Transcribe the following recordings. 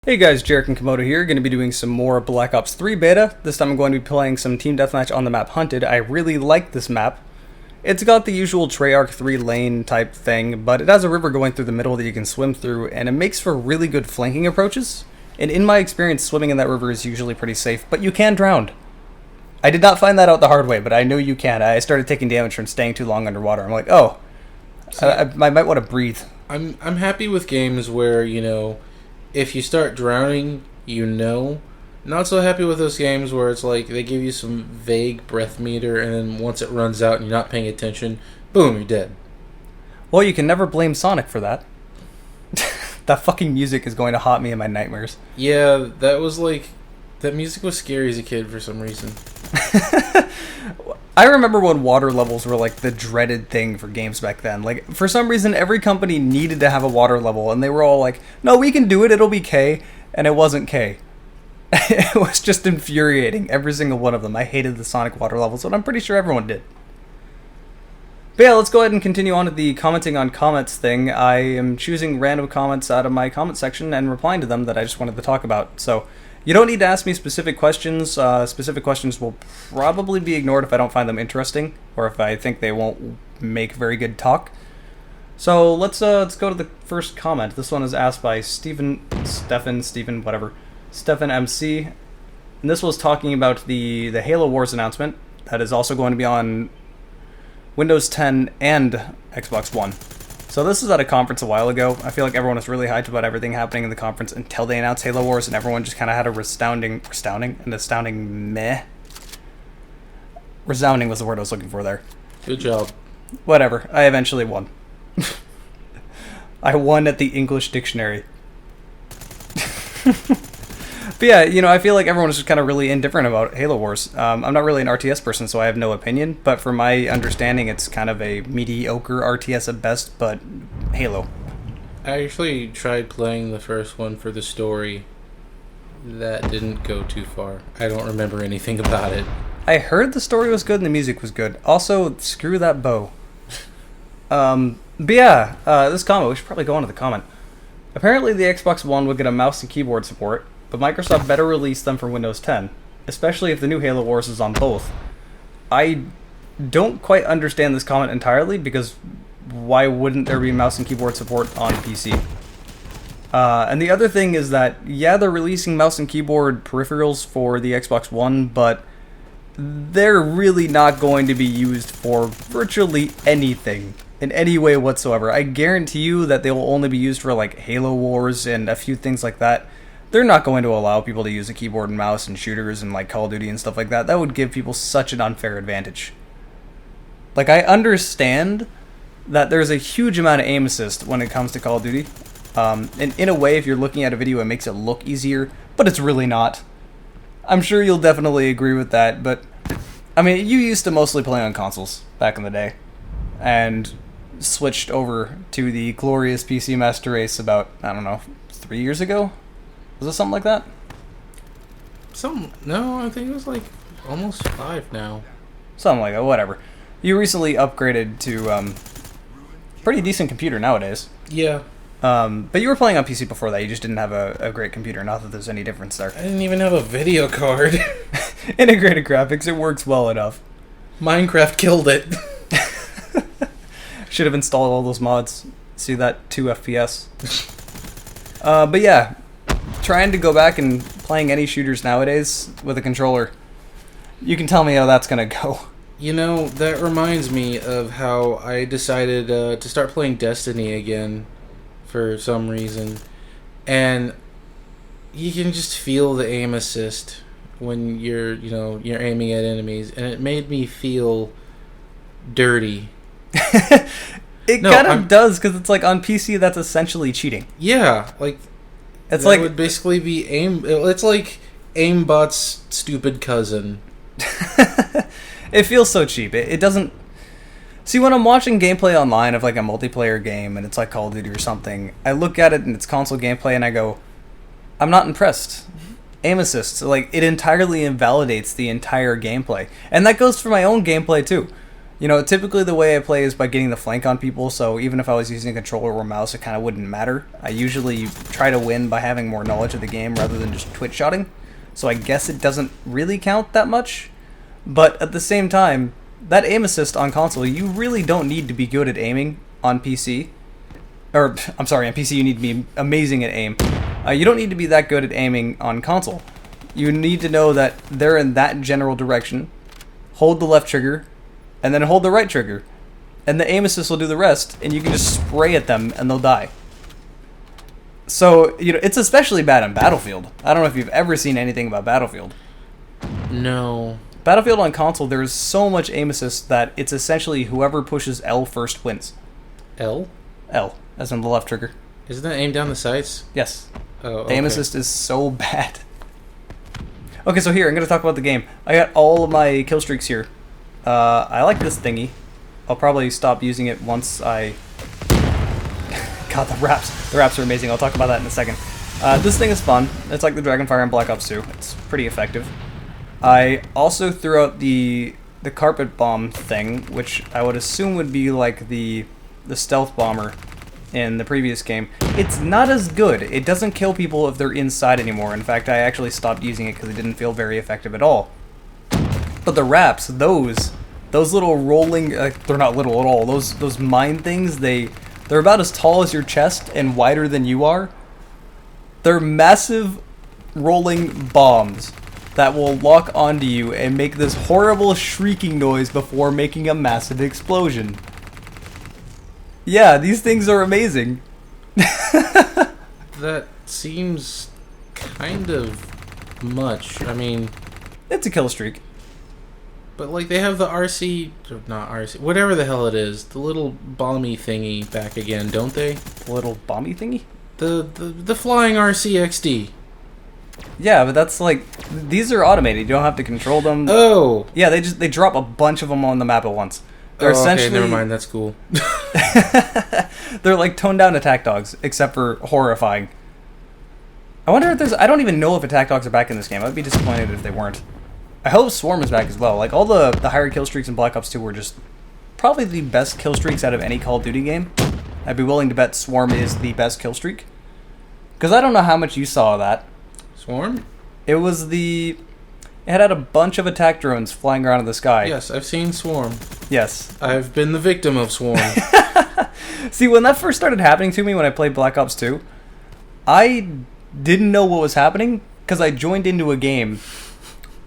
Hey guys, Jarek and Komodo here, going to be doing some more Black Ops 3 beta. This time I'm going to be playing some Team Deathmatch on the map Hunted. I really like this map. It's got the usual Treyarch 3 lane type thing, but it has a river going through the middle that you can swim through, and it makes for really good flanking approaches. And in my experience, swimming in that river is usually pretty safe, but you can drown. I did not find that out the hard way, but I know you can. I started taking damage from staying too long underwater. I'm like, oh, I might want to breathe. I'm happy with games where, if you start drowning, Not so happy with those games where it's like they give you some vague breath meter and then once it runs out and you're not paying attention, boom, you're dead. Well, you can never blame Sonic for that. That fucking music is going to haunt me in my nightmares. Yeah, that music was scary as a kid for some reason. I remember when water levels were like the dreaded thing for games back then. Like, for some reason, every company needed to have a water level, and they were all like, no, we can do it, it'll be K, and it wasn't K. It was just infuriating, every single one of them. I hated the Sonic water levels, but I'm pretty sure everyone did. But yeah, let's go ahead and continue on to the commenting on comments thing. I am choosing random comments out of my comment section and replying to them that I just wanted to talk about. So, you don't need to ask me specific questions. Specific questions will probably be ignored if I don't find them interesting, or if I think they won't make very good talk. So let's go to the first comment. This one is asked by Stephen MC, and this was talking about the Halo Wars announcement that is also going to be on Windows 10 and Xbox One. So this was at a conference a while ago. I feel like everyone was really hyped about everything happening in the conference until they announced Halo Wars, and everyone just kind of had a resounding meh. Resounding was the word I was looking for there. Good job. Whatever. I eventually won. I won at the English dictionary. But yeah, I feel like everyone was just kind of really indifferent about Halo Wars. I'm not really an RTS person, so I have no opinion, but from my understanding, it's kind of a mediocre RTS at best, but Halo. I actually tried playing the first one for the story. That didn't go too far. I don't remember anything about it. I heard the story was good and the music was good. Also, screw that bow. But yeah, this comment, we should probably go on to the comment. Apparently the Xbox One would get a mouse and keyboard support, but Microsoft better release them for Windows 10, especially if the new Halo Wars is on both. I don't quite understand this comment entirely, because why wouldn't there be mouse and keyboard support on PC? And the other thing is that, yeah, they're releasing mouse and keyboard peripherals for the Xbox One, but they're really not going to be used for virtually anything in any way whatsoever. I guarantee you that they will only be used for like Halo Wars and a few things like that. They're not going to allow people to use a keyboard and mouse and shooters and like Call of Duty and stuff like that. That would give people such an unfair advantage. Like, I understand that there's a huge amount of aim assist when it comes to Call of Duty. And in a way, if you're looking at a video, it makes it look easier, but it's really not. I'm sure you'll definitely agree with that, but I mean, you used to mostly play on consoles back in the day, and switched over to the glorious PC Master Race about, I don't know, 3 years ago? Was it something like that? No, I think it was like almost 5 now. Something like that, whatever. You recently upgraded to pretty decent computer nowadays. Yeah. But you were playing on PC before that, you just didn't have a great computer, not that there's any difference there. I didn't even have a video card. Integrated graphics, it works well enough. Minecraft killed it. Should have installed all those mods. See that 2 FPS. But yeah, trying to go back and playing any shooters nowadays with a controller, you can tell me how that's gonna go. That reminds me of how I decided to start playing Destiny again for some reason. And you can just feel the aim assist when you're aiming at enemies, and it made me feel dirty. It kind of does, because it's like on PC that's essentially cheating. Yeah, like it's that like would basically be aim. It's like aimbot's stupid cousin. It feels so cheap. It doesn't. See, when I'm watching gameplay online of like a multiplayer game and it's like Call of Duty or something, I look at it and it's console gameplay and I go, I'm not impressed. Aim assist, like, it entirely invalidates the entire gameplay, and that goes for my own gameplay too. You know, typically the way I play is by getting the flank on people, so even if I was using a controller or mouse, it kind of wouldn't matter. I usually try to win by having more knowledge of the game rather than just twitch shotting, so I guess it doesn't really count that much. But at the same time, that aim assist on console, you really don't need to be good at aiming on PC. Or, I'm sorry, on PC you need to be amazing at aim. You don't need to be that good at aiming on console. You need to know that they're in that general direction, hold the left trigger, and then hold the right trigger. And the aim assist will do the rest, and you can just spray at them and they'll die. So, you know, it's especially bad on Battlefield. I don't know if you've ever seen anything about Battlefield. No. Battlefield on console, there's so much aim assist that it's essentially whoever pushes L first wins. L? L, as in the left trigger. Isn't that aim down the sights? Yes. Oh, The aim assist is so bad. Okay, so here, I'm going to talk about the game. I got all of my kill streaks here. I like this thingy. I'll probably stop using it once I... God, the wraps. The wraps are amazing. I'll talk about that in a second. This thing is fun. It's like the Dragonfire in Black Ops 2. It's pretty effective. I also threw out the carpet bomb thing, which I would assume would be like the stealth bomber in the previous game. It's not as good. It doesn't kill people if they're inside anymore. In fact, I actually stopped using it because it didn't feel very effective at all. But the wraps, those little rolling, they're not little at all. Those mine things, they're about as tall as your chest and wider than you are. They're massive rolling bombs that will lock onto you and make this horrible shrieking noise before making a massive explosion. Yeah, these things are amazing. That seems kind of much. I mean... It's a kill streak. But, like, they have the RC... Or not RC... Whatever the hell it is. The little bomby thingy back again, don't they? The little bomby thingy? The flying RCXD. Yeah, but that's like... These are automated. You don't have to control them. Oh! Yeah, they drop a bunch of them on the map at once. They're essentially... Okay, never mind. That's cool. They're like toned down attack dogs, except for horrifying. I wonder if there's... I don't even know if attack dogs are back in this game. I'd be disappointed if they weren't. I hope Swarm is back as well. Like, all the higher kill streaks in Black Ops 2 were just probably the best kill streaks out of any Call of Duty game. I'd be willing to bet Swarm is the best kill streak. Because I don't know how much you saw of that. Swarm? It was the... It had a bunch of attack drones flying around in the sky. Yes, I've seen Swarm. Yes. I've been the victim of Swarm. See, when that first started happening to me when I played Black Ops 2, I didn't know what was happening because I joined into a game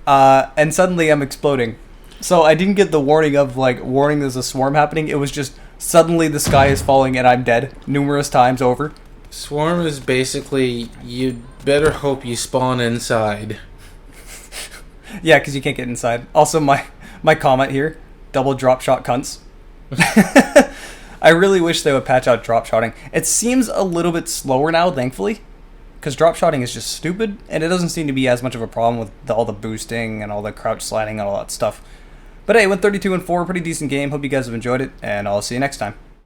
and suddenly I'm exploding. So I didn't get the warning of, like, warning there's a swarm happening. It was just suddenly the sky is falling and I'm dead numerous times over. Swarm is basically, you'd better hope you spawn inside. Yeah, because you can't get inside. Also, my comment here, double drop shot cunts. I really wish they would patch out drop shotting. It seems a little bit slower now, thankfully, because drop shotting is just stupid, and it doesn't seem to be as much of a problem with all the boosting and all the crouch sliding and all that stuff. But hey, went 32-4, pretty decent game. Hope you guys have enjoyed it, and I'll see you next time.